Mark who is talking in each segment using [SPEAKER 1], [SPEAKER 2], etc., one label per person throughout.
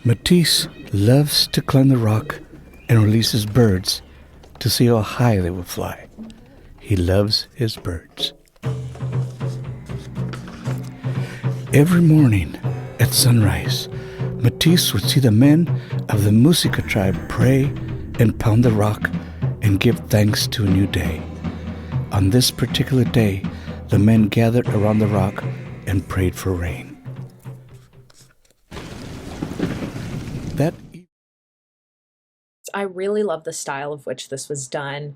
[SPEAKER 1] Matisse loves to climb the rock and releases birds to see how high they will fly. He loves his birds. Every morning at sunrise, Matisse would see the men of the Músika tribe pray and pound the rock and give thanks to a new day. On this particular day, the men gathered around the rock and prayed for rain.
[SPEAKER 2] I really love the style of which this was done.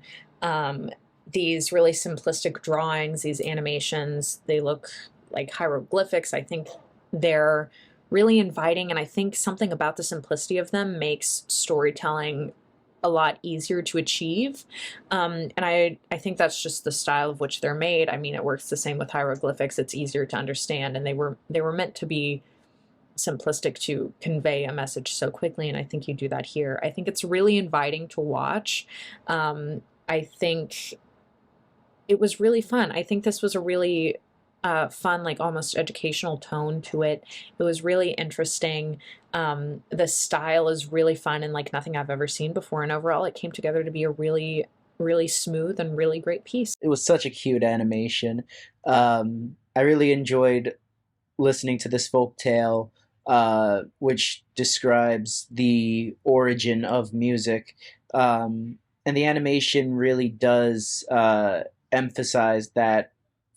[SPEAKER 2] These really simplistic drawings, these animations, they look like hieroglyphics. I think they're really inviting, and I think something about the simplicity of them makes storytelling a lot easier to achieve. And I think that's just the style of which they're made. I mean, it works the same with hieroglyphics. It's easier to understand, and they were meant to be simplistic to convey a message so quickly, and I think you do that here. I think it's really inviting to watch. I think it was really fun. I think this was a really fun, like almost educational tone to it. It was really interesting. The style is really fun and like nothing I've ever seen before, and overall it came together to be a really, really smooth and really great piece.
[SPEAKER 3] It was such a cute animation. I really enjoyed listening to this folk tale, which describes the origin of music. And the animation really does emphasize that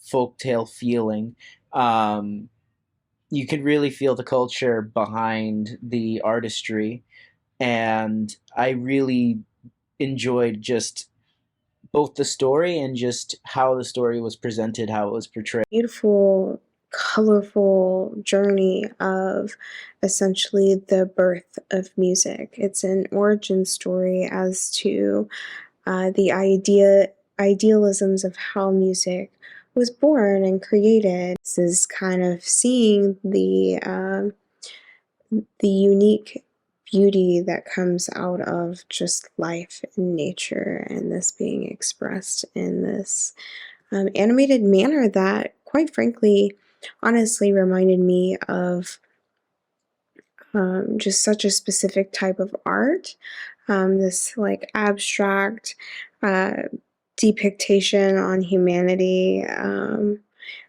[SPEAKER 3] folktale feeling. You can really feel the culture behind the artistry, and I really enjoyed just both the story and just how the story was presented, how it was portrayed.
[SPEAKER 4] Beautiful, colorful journey of essentially the birth of music. It's an origin story as to the idealisms of how music was born and created. This is kind of seeing the unique beauty that comes out of just life and nature, and this being expressed in this animated manner that, quite frankly, honestly reminded me of just such a specific type of art. This like abstract depiction on humanity,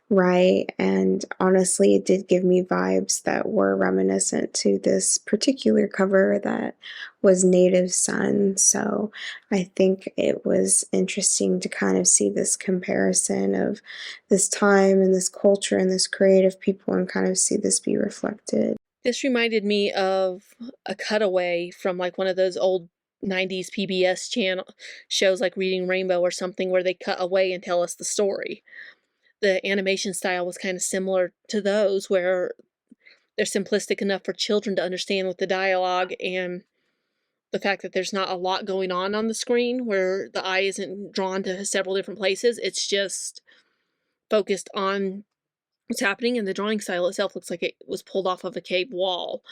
[SPEAKER 4] right? And honestly, it did give me vibes that were reminiscent to this particular cover that was Native Son. So I think it was interesting to kind of see this comparison of this time and this culture and this creative people and kind of see this be reflected.
[SPEAKER 5] This reminded me of a cutaway from like one of those old 90s PBS channel shows like Reading Rainbow or something, where they cut away and tell us the story. The animation style was kind of similar to those, where they're simplistic enough for children to understand with the dialogue and the fact that there's not a lot going on the screen, where the eye isn't drawn to several different places. It's just focused on what's happening, and the drawing style itself looks like it was pulled off of a cave wall,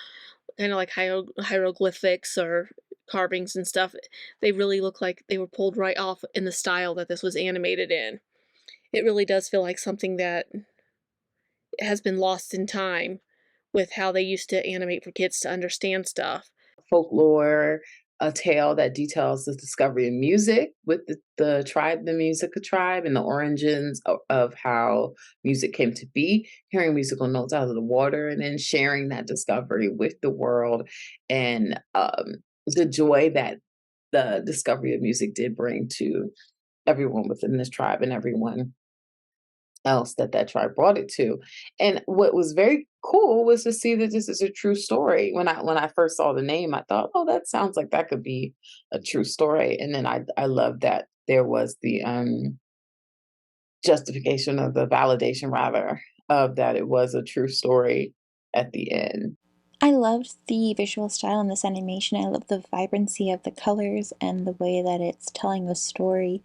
[SPEAKER 5] kind of like hieroglyphics or carvings and stuff. They really look like they were pulled right off in the style that this was animated in. It really does feel like something that has been lost in time with how they used to animate for kids to understand stuff.
[SPEAKER 6] Folklore, a tale that details the discovery of music with the tribe, the Músika tribe, and the origins of how music came to be, hearing musical notes out of the water, and then sharing that discovery with the world, and the joy that the discovery of music did bring to everyone within this tribe and everyone else that tribe brought it to. And what was very cool was to see that this is a true story. When I first saw the name, I thought, oh, that sounds like that could be a true story. And then I love that there was the justification of the validation, rather, of that it was a true story at the end.
[SPEAKER 7] I loved the visual style in this animation. I love the vibrancy of the colors and the way that it's telling the story.